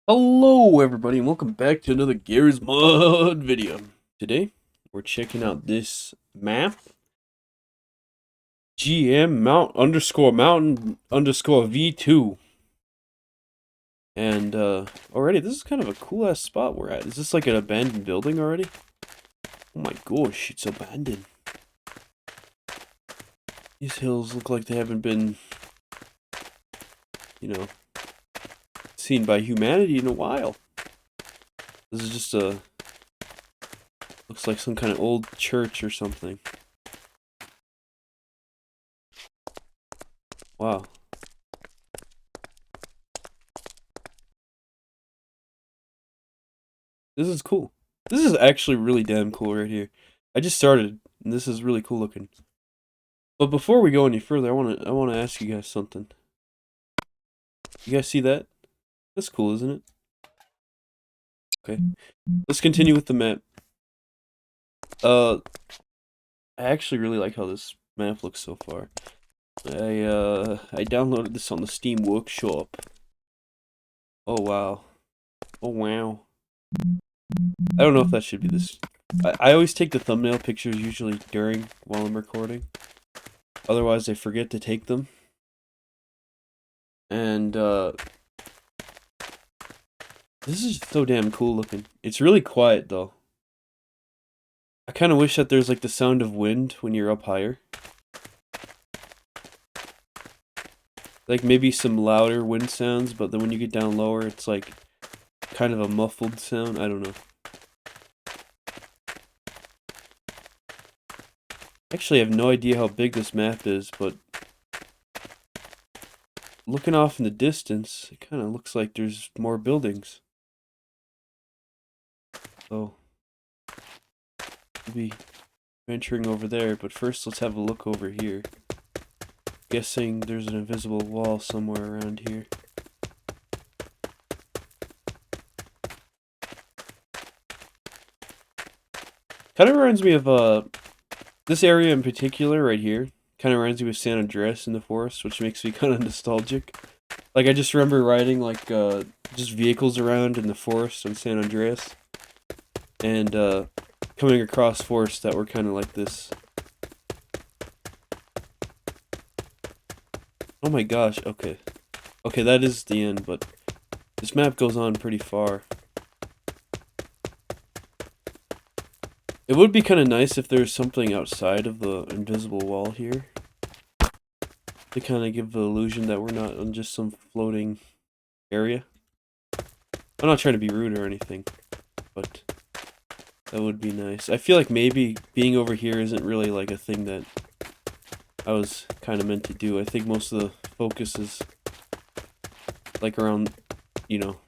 Hello everybody and welcome back to another Gmod video. Today we're checking out this map. GM Mount underscore mountain underscore V2. And already this is kind of a cool ass spot we're at. Is this like an abandoned building already? Oh my gosh, it's abandoned. These hills look like they haven't been, seen by humanity in a while. This is just looks like some kind of old church or something. Wow. This is cool. This is actually really damn cool right here. I just started, and this is really cool looking. But before we go any further, I wanna ask you guys something. You guys see that? That's cool, isn't it? Okay. Let's continue with the map. I actually really like how this map looks so far. I downloaded this on the Steam Workshop. Oh wow. Oh wow. I don't know if that should be this. I always take the thumbnail pictures usually while I'm recording. Otherwise I forget to take them. And this is so damn cool looking. It's really quiet though. I kind of wish that there's like the sound of wind when you're up higher. Like maybe some louder wind sounds, but then when you get down lower, it's like kind of a muffled sound. I don't know. Actually, I have no idea how big this map is, but looking off in the distance, it kind of looks like there's more buildings. So, we'll be venturing over there, but first let's have a look over here. Guessing there's an invisible wall somewhere around here. Kind of reminds me of this area in particular right here. Kind of reminds me of San Andreas in the forest, which makes me kind of nostalgic. Like I just remember riding like just vehicles around in the forest in San Andreas, and coming across forests that were kind of like this. Oh my gosh, okay. Okay, that is the end, but this map goes on pretty far. It would be kind of nice if there's something outside of the invisible wall here. To kind of give the illusion that we're not on just some floating area. I'm not trying to be rude or anything, but that would be nice. I feel like maybe being over here isn't really like a thing that I was kind of meant to do. I think most of the focus is like around,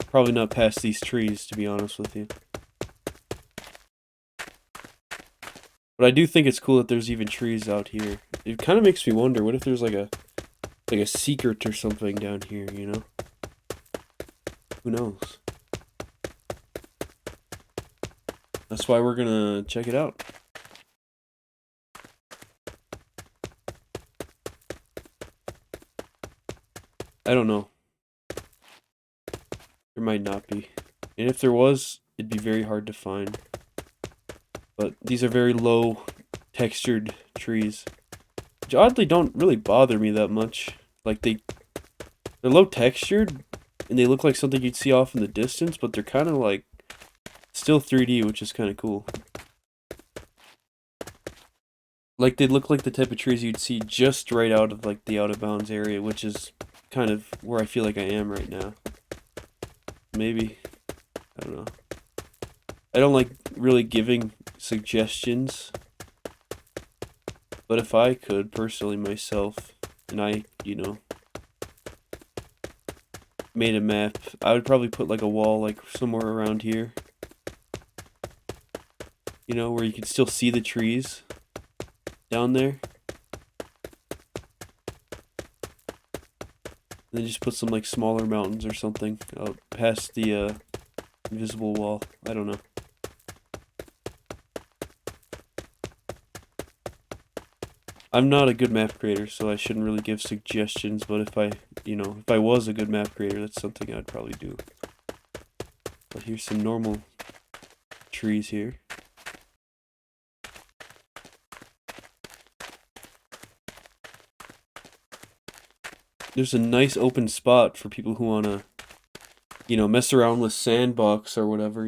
probably not past these trees, to be honest with you. But I do think it's cool that there's even trees out here. It kind of makes me wonder, what if there's like a secret or something down here, you know? Who knows? That's why we're gonna check it out. I don't know. There might not be. And if there was, it'd be very hard to find. But these are very low textured trees, which oddly don't really bother me that much. Like they're low textured and they look like something you'd see off in the distance, but they're kind of like still 3D, which is kind of cool. Like they look like the type of trees you'd see just right out of like the out of bounds area, which is kind of where I feel like I am right now. Maybe, I don't know. I don't like really giving suggestions, but if I could personally myself, and I, made a map, I would probably put like a wall like somewhere around here. Where you can still see the trees down there. And then just put some like smaller mountains or something out past the invisible wall. I don't know. I'm not a good map creator, so I shouldn't really give suggestions, but if I was a good map creator, that's something I'd probably do. But here's some normal trees here. There's a nice open spot for people who wanna, mess around with sandbox or whatever,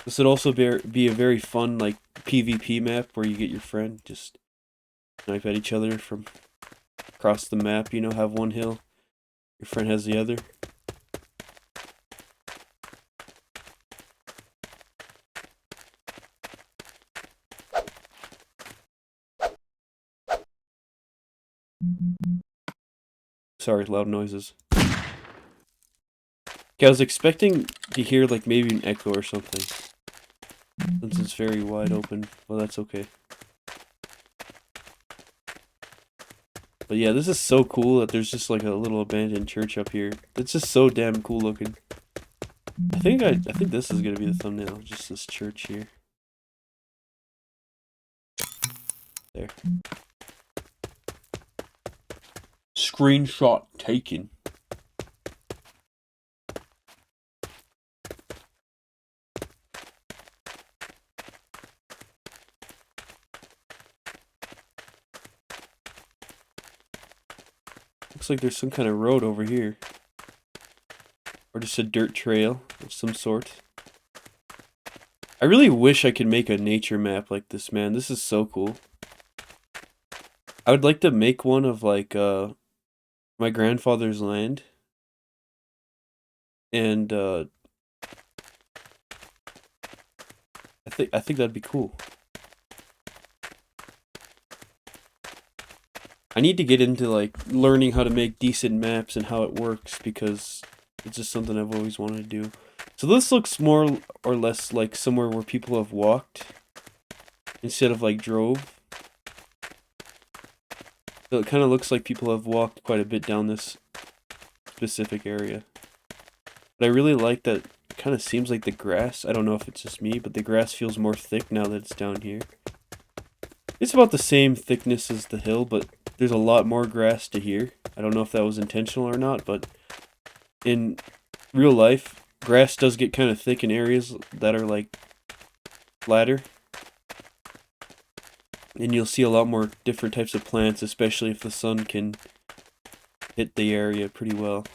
This would also be a very fun, like, PvP map where you get your friend, just snipe at each other from across the map, have one hill, your friend has the other. Sorry, loud noises. Okay, I was expecting to hear, like, maybe an echo or something. Since it's very wide open. Well, that's okay. But yeah, this is so cool that there's just, like, a little abandoned church up here. It's just so damn cool looking. I think this is gonna be the thumbnail. Just this church here. There. Screenshot taken. Looks like there's some kind of road over here. Or just a dirt trail of some sort. I really wish I could make a nature map like this, man. This is so cool. I would like to make one of, like, my grandfather's land. And, I think that'd be cool. I need to get into, like, learning how to make decent maps and how it works, because it's just something I've always wanted to do. So this looks more or less like somewhere where people have walked instead of, like, drove. So it kind of looks like people have walked quite a bit down this specific area. But I really like that it kind of seems like the grass, I don't know if it's just me, but the grass feels more thick now that it's down here. It's about the same thickness as the hill, but there's a lot more grass to here. I don't know if that was intentional or not, but in real life, grass does get kind of thick in areas that are, like, flatter. And you'll see a lot more different types of plants, especially if the sun can hit the area pretty well.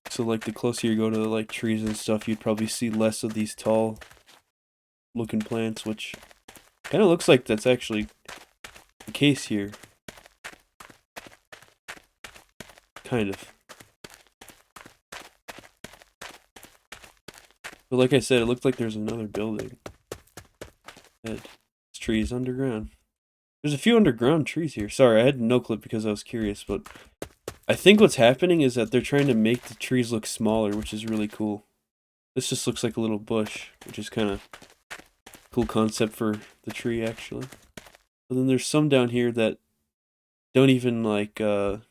So, like, the closer you go to, like, trees and stuff, you'd probably see less of these tall looking plants, which kind of looks like that's actually the case here. Kind of. But like I said, it looked like there's another building. This tree is underground. There's a few underground trees here. Sorry, I had no clip because I was curious, but I think what's happening is that they're trying to make the trees look smaller, which is really cool. This just looks like a little bush, which is kind of cool concept for the tree, actually. But then there's some down here that don't even, like, come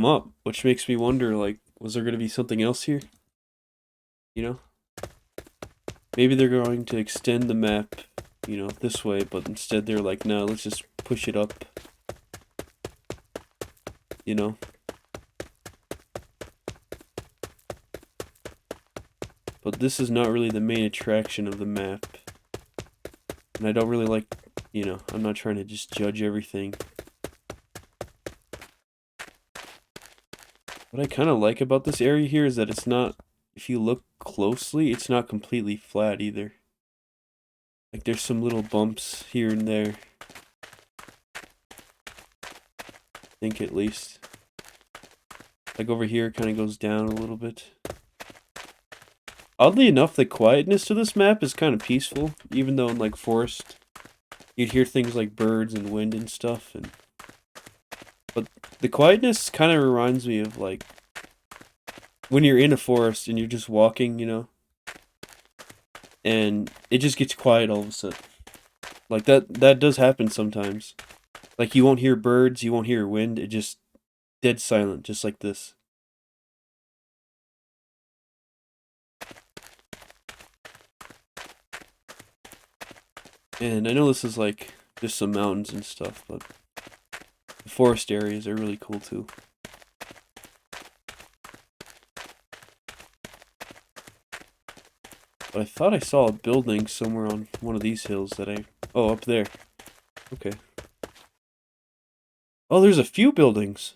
up, which makes me wonder, like, was there going to be something else here? Maybe they're going to extend the map, this way, but instead they're like, no, let's just push it up. But this is not really the main attraction of the map. And I don't really like, I'm not trying to just judge everything. What I kind of like about this area here is that it's not, if you look closely, it's not completely flat either. Like, there's some little bumps here and there. I think, at least. Like, over here, it kind of goes down a little bit. Oddly enough, the quietness to this map is kind of peaceful, even though in, like, forest, you'd hear things like birds and wind and stuff, but the quietness kind of reminds me of, like, when you're in a forest and you're just walking, and it just gets quiet all of a sudden. Like, that does happen sometimes. Like, you won't hear birds, you won't hear wind, it just dead silent, just like this. And I know this is, like, just some mountains and stuff, but the forest areas are really cool too. But I thought I saw a building somewhere on one of these hills that I... Oh, up there. Okay. Oh, there's a few buildings.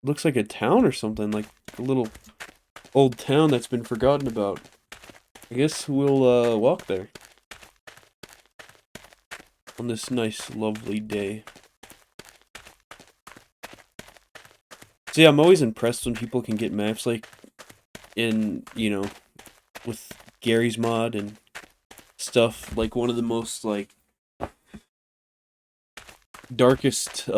Looks like a town or something, like a little old town that's been forgotten about. I guess we'll walk there on this nice, lovely day. So yeah, I'm always impressed when people can get maps like in, you know, with Gary's mod and stuff, like one of the most like darkest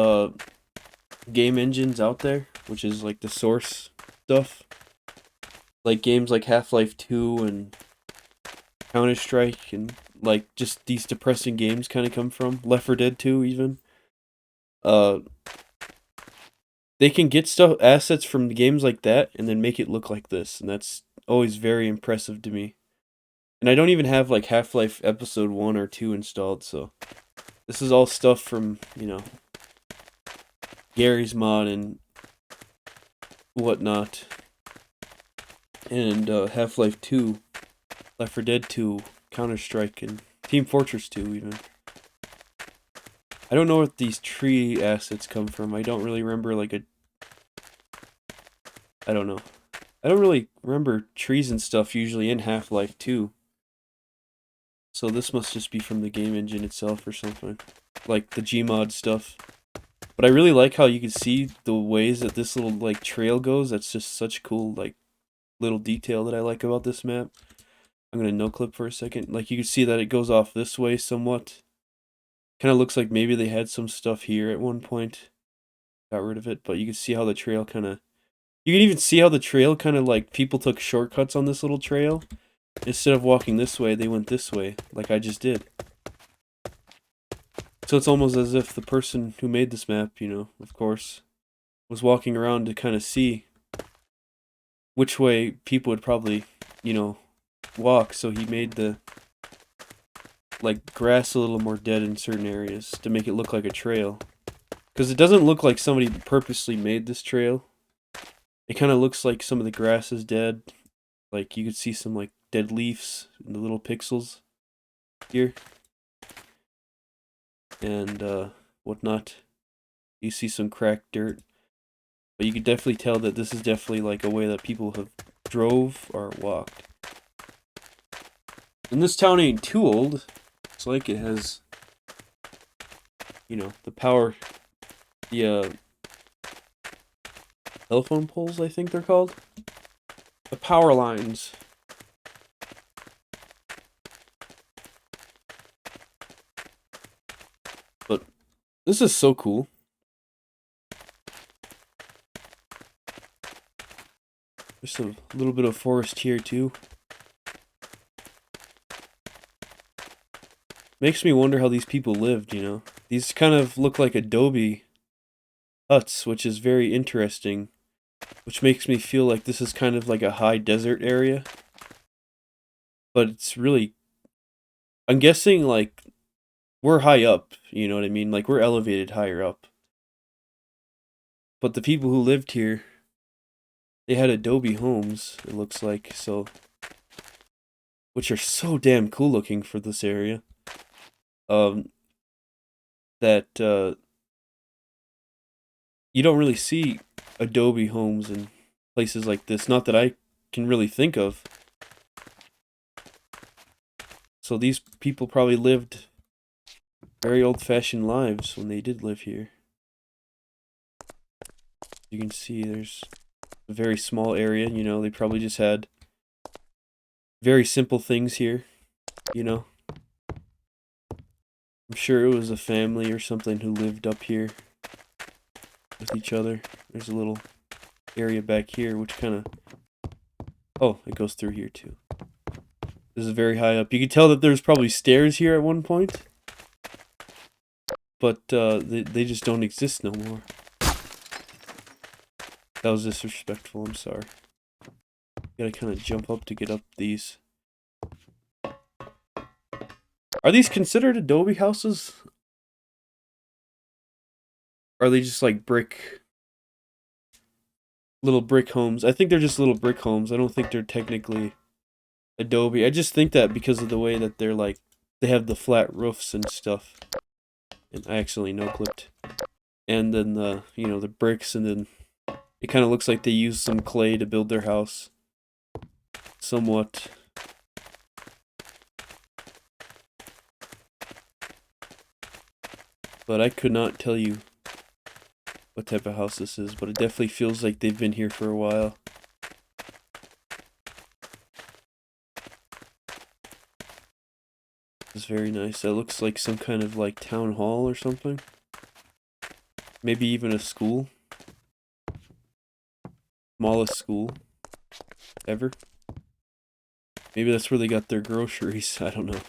game engines out there, which is like the source stuff. Like games like Half-Life 2 and Counter-Strike and like just these depressing games kind of come from. Left 4 Dead 2 even. Uh they can get stuff assets from games like that and then make it look like this, and that's always very impressive to me. And I don't even have like Half-Life episode 1 or 2 installed, so this is all stuff from, you know, Gary's mod and whatnot. And Half-Life 2, Left 4 Dead 2, Counter-Strike, and Team Fortress 2 even. I don't know where these tree assets come from. I don't really remember like a... I don't know. I don't really remember trees and stuff usually in Half-Life 2. So this must just be from the game engine itself or something. Like the Gmod stuff. But I really like how you can see the ways that this little like trail goes. That's just such cool like little detail that I like about this map. I'm gonna no clip for a second. Like you can see that it goes off this way somewhat. Kind of looks like maybe they had some stuff here at one point. Got rid of it, but you can see how the trail kind of... You can even see how the trail kind of like people took shortcuts on this little trail. Instead of walking this way, they went this way, like I just did. So it's almost as if the person who made this map, you know, of course, was walking around to kind of see which way people would probably, you know, walk. So he made the like grass a little more dead in certain areas to make it look like a trail. Because it doesn't look like somebody purposely made this trail. It kind of looks like some of the grass is dead. Like you could see some like dead leaves in the little pixels here. And whatnot. You see some cracked dirt. But you could definitely tell that this is definitely like a way that people have drove or walked. And this town ain't too old. It's like it has, you know, the power, the telephone poles, I think they're called. The power lines. But this is so cool. There's a little bit of forest here too. Makes me wonder how these people lived, you know. These kind of look like adobe huts, which is very interesting. Which makes me feel like this is kind of like a high desert area. But it's really... I'm guessing like we're high up, you know what I mean? Like we're elevated higher up. But the people who lived here, they had adobe homes, it looks like, so... Which are so damn cool looking for this area. That you don't really see adobe homes in places like this. Not that I can really think of. So these people probably lived very old-fashioned lives when they did live here. You can see there's a very small area, you know, they probably just had very simple things here, you know. I'm sure it was a family or something who lived up here with each other. There's a little area back here which kind of... Oh, it goes through here too. This is very high up. You can tell that there's probably stairs here at one point. But they just don't exist no more. That was disrespectful, I'm sorry. You gotta kind of jump up to get up these. Are these considered adobe houses? Or are they just like brick... Little brick homes? I think they're just little brick homes. I don't think they're technically Adobe. I just think that because of the way that they're like, they have the flat roofs and stuff. And I accidentally no-clipped. And then the bricks, and then it kind of looks like they used some clay to build their house. Somewhat. But I could not tell you what type of house this is, but it definitely feels like they've been here for a while. It's very nice. That looks like some kind of like town hall or something. Maybe even a school. Smallest school ever. Maybe that's where they got their groceries. I don't know.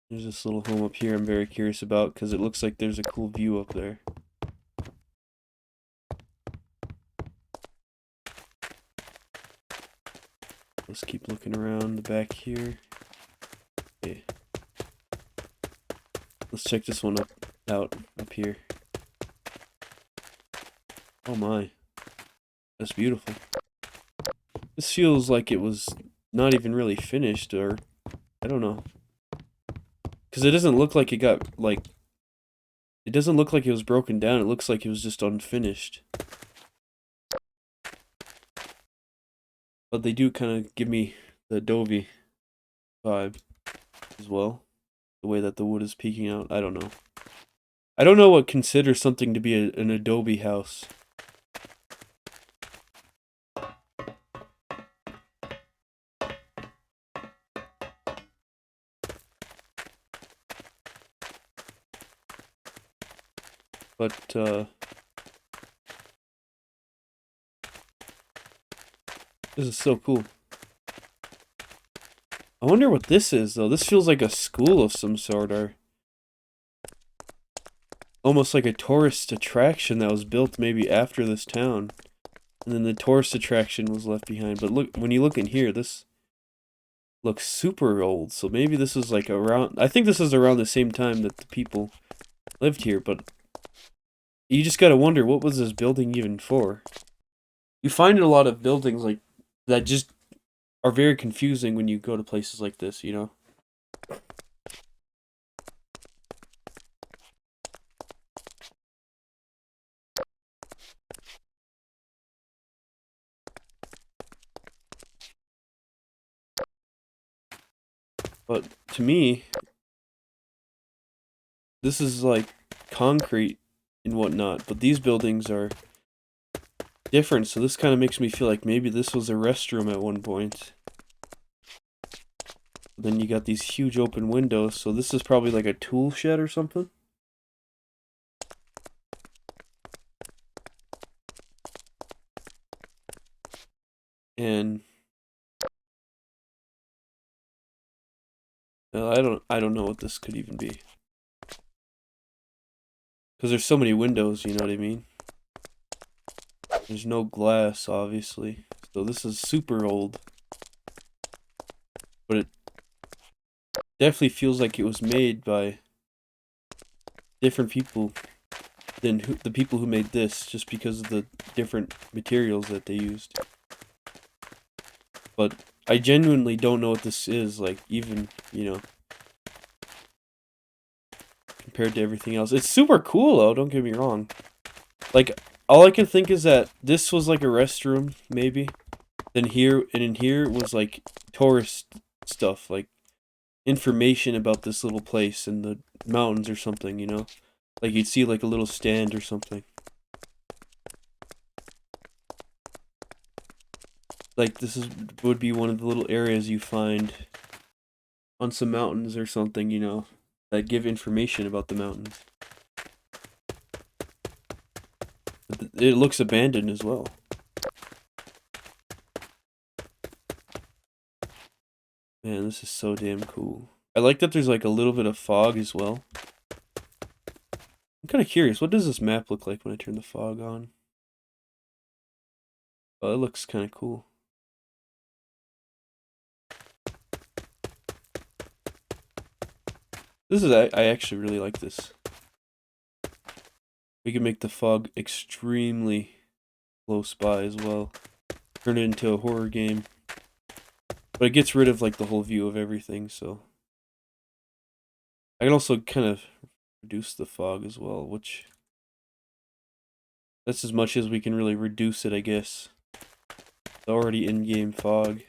There's this little home up here I'm very curious about because it looks like there's a cool view up there. Let's keep looking around the back here. Okay. Let's check this one out up here. Oh my. That's beautiful. This feels like it was not even really finished, or I don't know. Because it doesn't look like it got, like, it doesn't look like it was broken down. It looks like it was just unfinished. But they do kind of give me the Adobe vibe as well. The way that the wood is peeking out. I don't know. I don't know what considers something to be an Adobe house. But, this is so cool. I wonder what this is, though. This feels like a school of some sort, or almost like a tourist attraction that was built maybe after this town. And then the tourist attraction was left behind. But look, when you look in here, this looks super old. So maybe this is like around, I think this is around the same time that the people lived here, but you just gotta wonder, what was this building even for? You find a lot of buildings like that just are very confusing when you go to places like this, you know? But to me, this is like concrete and whatnot, but these buildings are different, so this kind of makes me feel like maybe this was a restroom at one point. Then you got these huge open windows, so this is probably like a tool shed or something. And I don't know what this could even be. Because there's so many windows, you know what I mean? There's no glass, obviously. So this is super old. But it definitely feels like it was made by different people than the people who made this, just because of the different materials that they used. But I genuinely don't know what this is, like, even, you know, compared to everything else. It's super cool, though, don't get me wrong. Like, all I can think is that this was like a restroom, maybe. Then here, and in here was like tourist stuff, like information about this little place and the mountains or something, you know? Like you'd see like a little stand or something. Like this would be one of the little areas you find on some mountains or something, you know, that give information about the mountains. It looks abandoned as well. Man, this is so damn cool. I like that there's like a little bit of fog as well. I'm kind of curious, what does this map look like when I turn the fog on? Oh, it looks kind of cool. I actually really like this. We can make the fog extremely close by as well. turn it into a horror game. But it gets rid of like the whole view of everything, so I can also kind of reduce the fog as well, which that's as much as we can really reduce it, I guess. It's already in-game fog.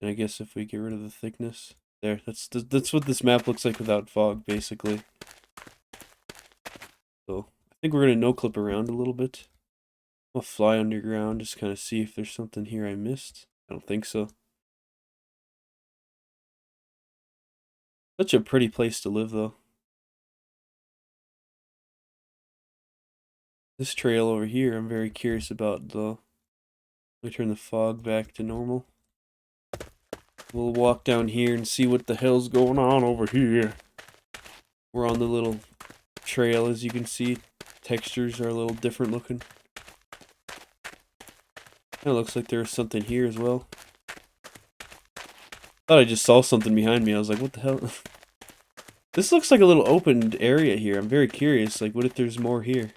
And I guess if we get rid of the thickness, there, that's what this map looks like without fog, basically. So I think we're gonna no-clip around a little bit. I'll fly underground, just kind of see if there's something here I missed. I don't think so. Such a pretty place to live, though. This trail over here, I'm very curious about, though. Let me turn the fog back to normal. We'll walk down here and see what the hell's going on over here. We're on the little trail, as you can see. Textures are a little different looking. Kinda looks like there's something here as well. Thought I just saw something behind me. I was like, what the hell? This looks like a little opened area here. I'm very curious. Like, what if there's more here?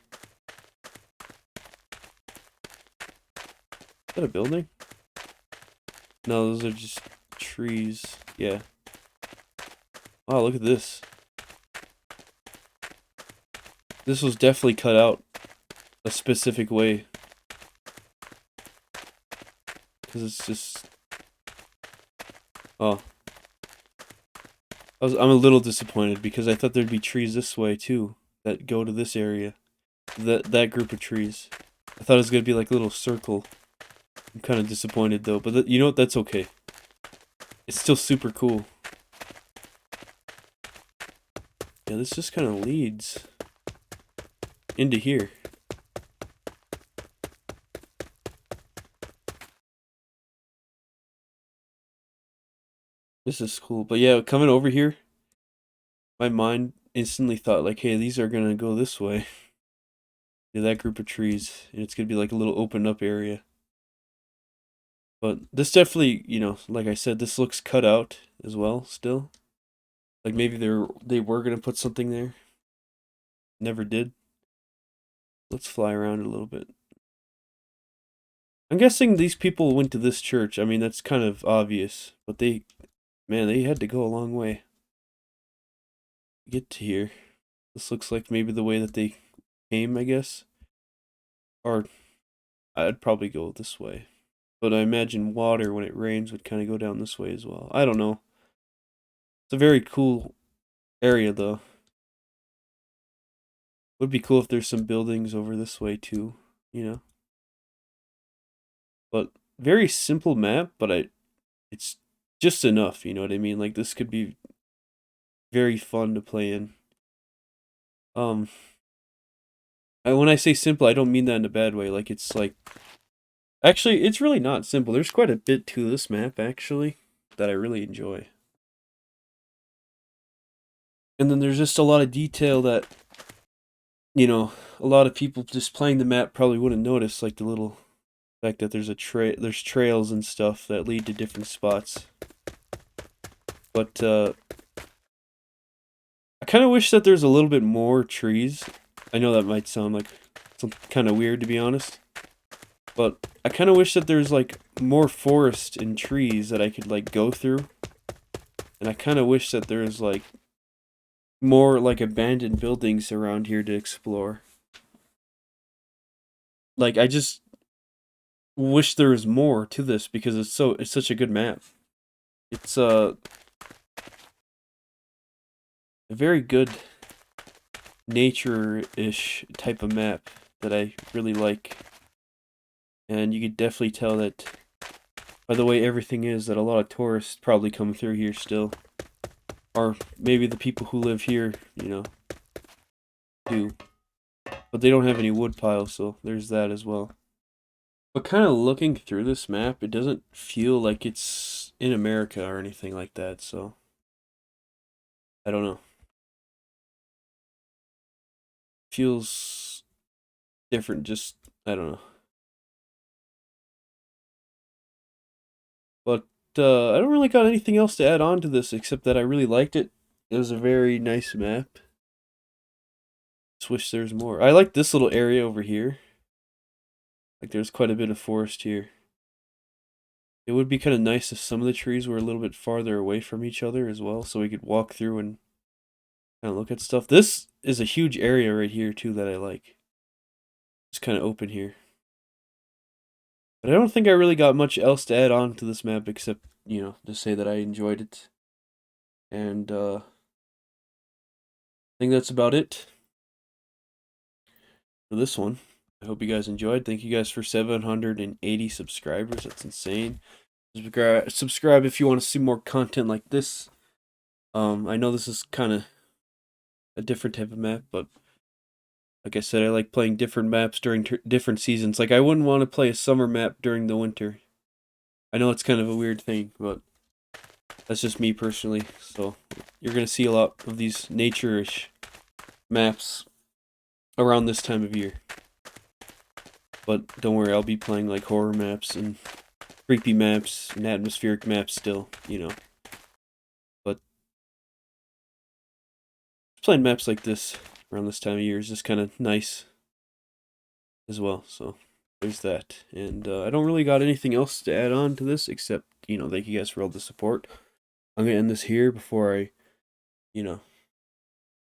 Is that a building? No, those are just trees. Yeah. Oh, look at this. This was definitely cut out a specific way. Because it's just... Oh. I'm a little disappointed because I thought there'd be trees this way too that go to this area. That group of trees. I thought it was going to be like a little circle. I'm kind of disappointed though, but you know what? That's okay. It's still super cool. Yeah, this just kind of leads into here. This is cool. But yeah, coming over here, my mind instantly thought like, hey, these are gonna go this way. Yeah, that group of trees. And it's gonna be like a little opened up area. But this definitely, you know, like I said, this looks cut out as well still. Like maybe they were gonna put something there. Never did. Let's fly around a little bit. I'm guessing these people went to this church. I mean, that's kind of obvious. But man, they had to go a long way to get to here. This looks like maybe the way that they came, I guess. Or I'd probably go this way. But I imagine water, when it rains, would kind of go down this way as well. I don't know. It's a very cool area, though. Would be cool if there's some buildings over this way, too. You know? But very simple map, but it's just enough, you know what I mean? Like, this could be very fun to play in. When I say simple, I don't mean that in a bad way. Like, it's like... Actually, it's really not simple. There's quite a bit to this map, actually, that I really enjoy. And then there's just a lot of detail that, you know, a lot of people just playing the map probably wouldn't notice, like the little fact that there's there's trails and stuff that lead to different spots. But I kind of wish that there's a little bit more trees. I know that might sound like something kind of weird, to be honest. But I kind of wish that there's like more forest and trees that I could like go through. And I kind of wish that there's like more like abandoned buildings around here to explore. Like, I just wish there was more to this because it's such a good map. It's a very good nature-ish type of map that I really like. And you could definitely tell that by the way everything is that a lot of tourists probably come through here still. Or maybe the people who live here, you know, do. But they don't have any wood piles, so there's that as well. But kind of looking through this map, it doesn't feel like it's in America or anything like that, so I don't know. Feels different, just I don't know. But I don't really got anything else to add on to this except that I really liked it. It was a very nice map. Just wish there's more. I like this little area over here. Like there's quite a bit of forest here. It would be kind of nice if some of the trees were a little bit farther away from each other as well, so we could walk through and kind of look at stuff. This is a huge area right here, too, that I like. It's kind of open here. But I don't think I really got much else to add on to this map except, to say that I enjoyed it. And, I think that's about it for this one. I hope you guys enjoyed. Thank you guys for 780 subscribers. That's insane. Subscribe if you want to see more content like this. I know this is kind of a different type of map, but like I said, I like playing different maps during different seasons. Like, I wouldn't want to play a summer map during the winter. I know it's kind of a weird thing, but that's just me personally. So you're going to see a lot of these nature-ish maps around this time of year. But don't worry, I'll be playing like horror maps and creepy maps and atmospheric maps still, But playing maps like this around this time of year is just kind of nice as well. So there's that. And I don't really got anything else to add on to this except, thank you guys for all the support. I'm going to end this here before I,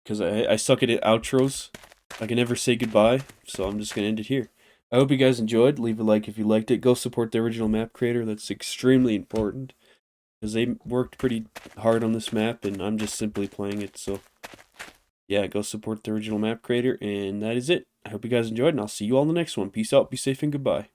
because I suck at outros. I can never say goodbye, so I'm just going to end it here. I hope you guys enjoyed. Leave a like if you liked it. Go support the original map creator. That's extremely important, because they worked pretty hard on this map, and I'm just simply playing it. So, yeah, go support the original map creator, and that is it. I hope you guys enjoyed, and I'll see you all in the next one. Peace out, be safe, and goodbye.